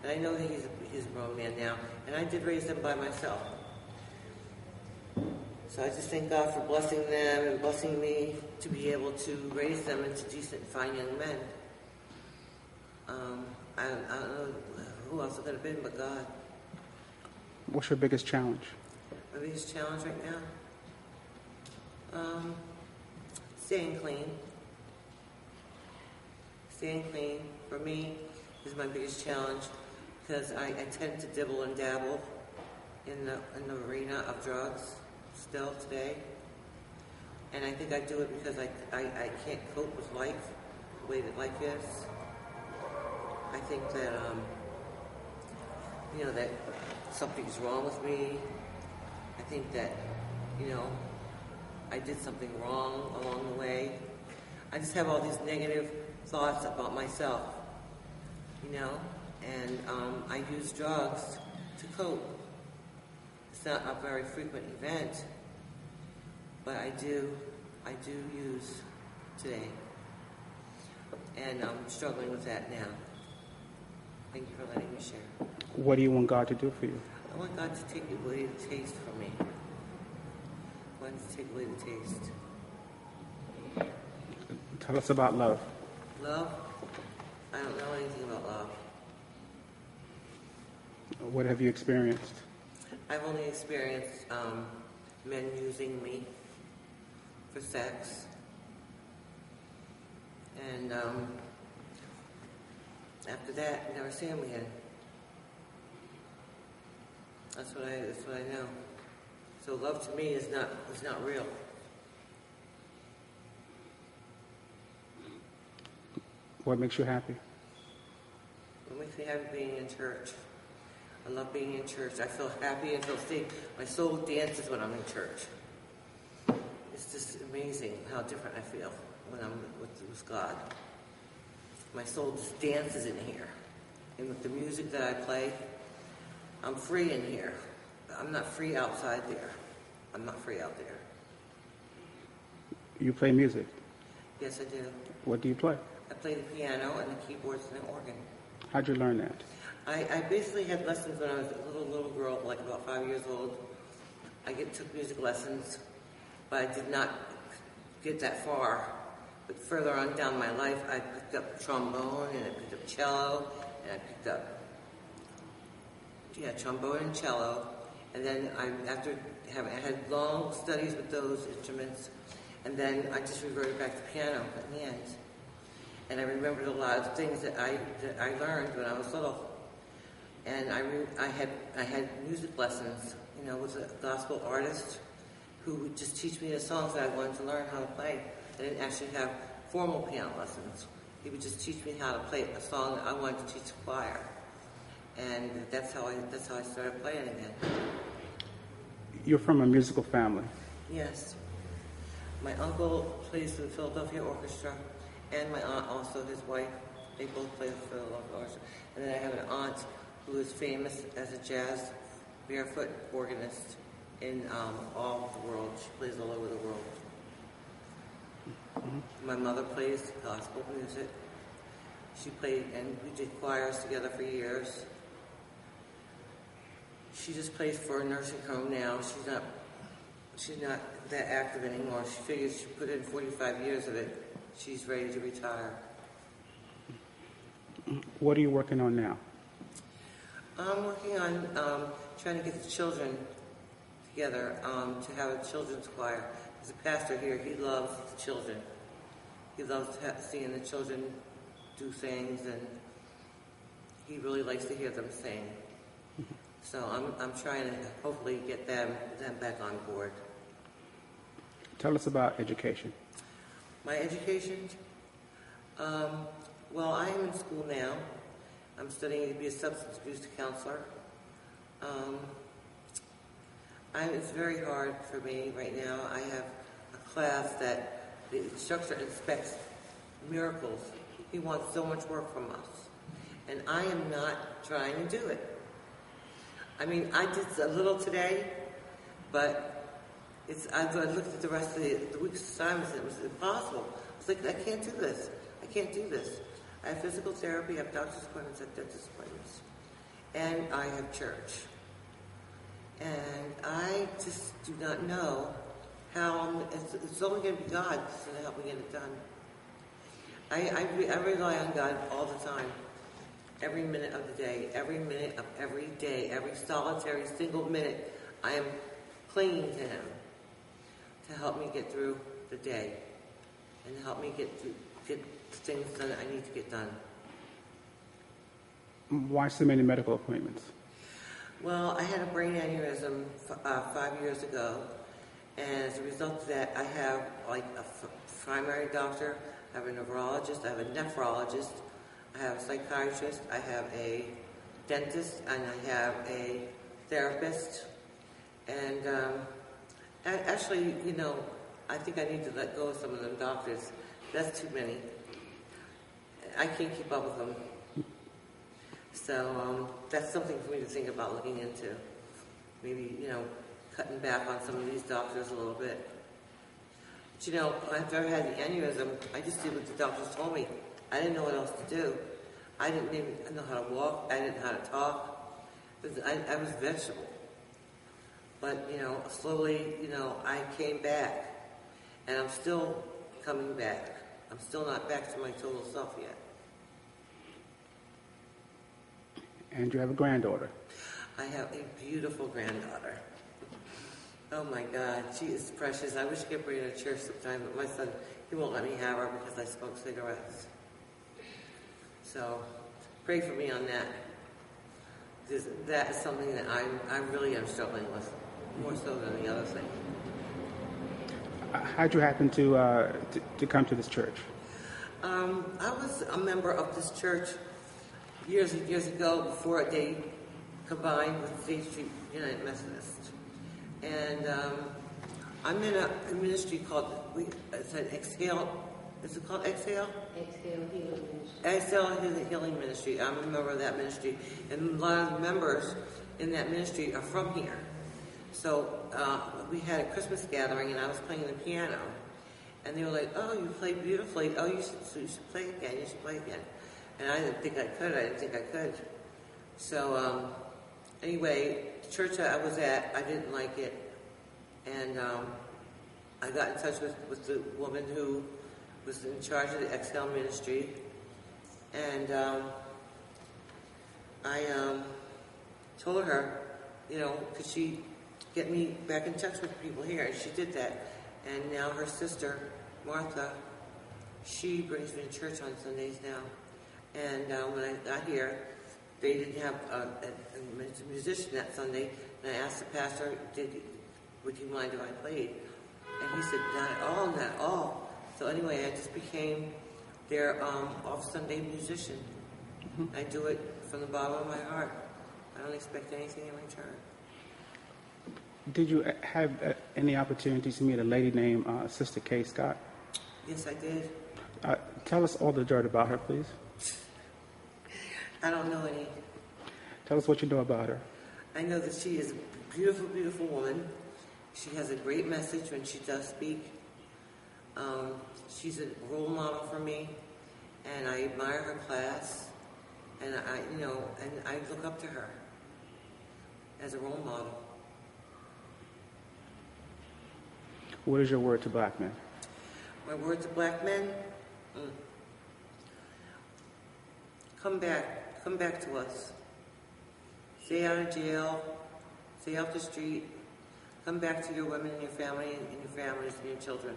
And I know that he's a grown man now, and I did raise them by myself. So I just thank God for blessing them and blessing me to be able to raise them into decent, fine young men. I don't know who else it could have been but God. What's your biggest challenge? My biggest challenge right now? Staying clean. Staying clean, for me, is my biggest challenge because I tend to dibble and dabble in the arena of drugs still today. And I think I do it because I can't cope with life, the way that life is. I think that, that something's wrong with me. I think that, I did something wrong along the way. I just have all these negative thoughts about myself, and I use drugs to cope. It's not a very frequent event, but I do use today, and I'm struggling with that now. Thank you for letting me share. What do you want God to do for you? I want God to take away the taste from me. I want to take away the taste. Tell us about love. Love? I don't know anything about love. What have you experienced? I've only experienced men using me for sex. And after that, never see him again. That's what I know. So love to me is not real. What makes you happy? What makes me happy being in church. I love being in church. I feel happy and feel safe. My soul dances when I'm in church. It's just amazing how different I feel when I'm with God. My soul just dances in here. And with the music that I play, I'm free in here. I'm not free outside there. I'm not free out there. You play music? Yes, I do. What do you play? I play the piano and the keyboards and the organ. How'd you learn that? I basically had lessons when I was a little girl, like about 5 years old. I took music lessons, but I did not get that far. But further on down my life, I picked up trombone, and I picked up cello, and I picked up, trombone and cello. And then I had long studies with those instruments, and then I just reverted back to piano at the end. And I remembered a lot of things that I learned when I was little. And I had music lessons, with a gospel artist who would just teach me the songs that I wanted to learn how to play. I didn't actually have formal piano lessons. He would just teach me how to play a song that I wanted to teach the choir. And that's how I started playing again. You're from a musical family. Yes. My uncle plays for the Philadelphia Orchestra, and my aunt also, his wife, they both play with the Philadelphia Orchestra. And then I have an aunt who is famous as a jazz barefoot organist in all of the world. She plays all over the world. Mm-hmm. My mother plays gospel music. She played, and we did choirs together for years. She just plays for a nursing home now. She's not that active anymore. She figures she put in 45 years of it. She's ready to retire. What are you working on now? I'm working on trying to get the children together to have a children's choir. There's a pastor here, he loves the children. He loves seeing the children do things, and he really likes to hear them sing. So I'm trying to hopefully get them back on board. Tell us about education. My education? Well, I am in school now. I'm studying to be a substance abuse counselor. It's very hard for me right now. I have a class that the instructor inspects miracles. He wants so much work from us. And I am not trying to do it. I mean, I did a little today, but I looked at the rest of the week's assignments and it was impossible. I was like, I can't do this. I can't do this. I have physical therapy, I have doctor's appointments, I have dentist appointments. and I have church. And I just do not know how, it's only going to be God that's going to help me get it done. I rely on God all the time, every minute of the day, every minute of every day, every solitary single minute, I am clinging to Him to help me get through the day and help me get the things done that I need to get done. Why so many medical appointments? Well, I had a brain aneurysm 5 years ago, and as a result of that, I have like a primary doctor, I have a neurologist, I have a nephrologist, I have a psychiatrist, I have a dentist, and I have a therapist. And actually, I think I need to let go of some of them doctors. That's too many. I can't keep up with them. So that's something for me to think about looking into. Maybe, cutting back on some of these doctors a little bit. But after I had the aneurysm, I just did what the doctors told me. I didn't know what else to do. I didn't even know how to walk. I didn't know how to talk. I was a vegetable. But, slowly, I came back. And I'm still coming back. I'm still not back to my total self yet. And you have a granddaughter. I have a beautiful granddaughter. Oh my God, she is precious. I wish I could bring her to church sometime, but my son, he won't let me have her because I smoke cigarettes. So, pray for me on that. Because that is something that I really am struggling with, more so than the other thing. How'd you happen to come to this church? I was a member of this church years and years ago before they combined with State Street United Methodist. And I'm in a ministry called, it's an Exhale, is it called Exhale? Exhale Healing Ministry. Exhale Healing Ministry. I'm a member of that ministry. And a lot of the members in that ministry are from here. So we had a Christmas gathering and I was playing the piano. And they were like, oh, you play beautifully. Oh, you should play again. You should play again. And I didn't think I could. So anyway, the church that I was at, I didn't like it. And I got in touch with the woman who was in charge of the Exhale Ministry. And I told her, could she get me back in touch with people here? And she did that. And now her sister, Martha, she brings me to church on Sundays now. And when I got here, they didn't have a musician that Sunday. And I asked the pastor, would you mind if I played? And he said, not at all. So anyway, I just became their off-Sunday musician. Mm-hmm. I do it from the bottom of my heart. I don't expect anything in return. Did you have any opportunities to meet a lady named Sister Kay Scott? Yes, I did. Tell us all the dirt about her, please. I don't know any. Tell us what you know about her. I know that she is a beautiful, beautiful woman. She has a great message when she does speak. She's a role model for me, and I admire her class, and I look up to her as a role model. What is your word to black men? My word to black men? Come back to us. Stay out of jail, stay off the street, come back to your women and your family and your families and your children.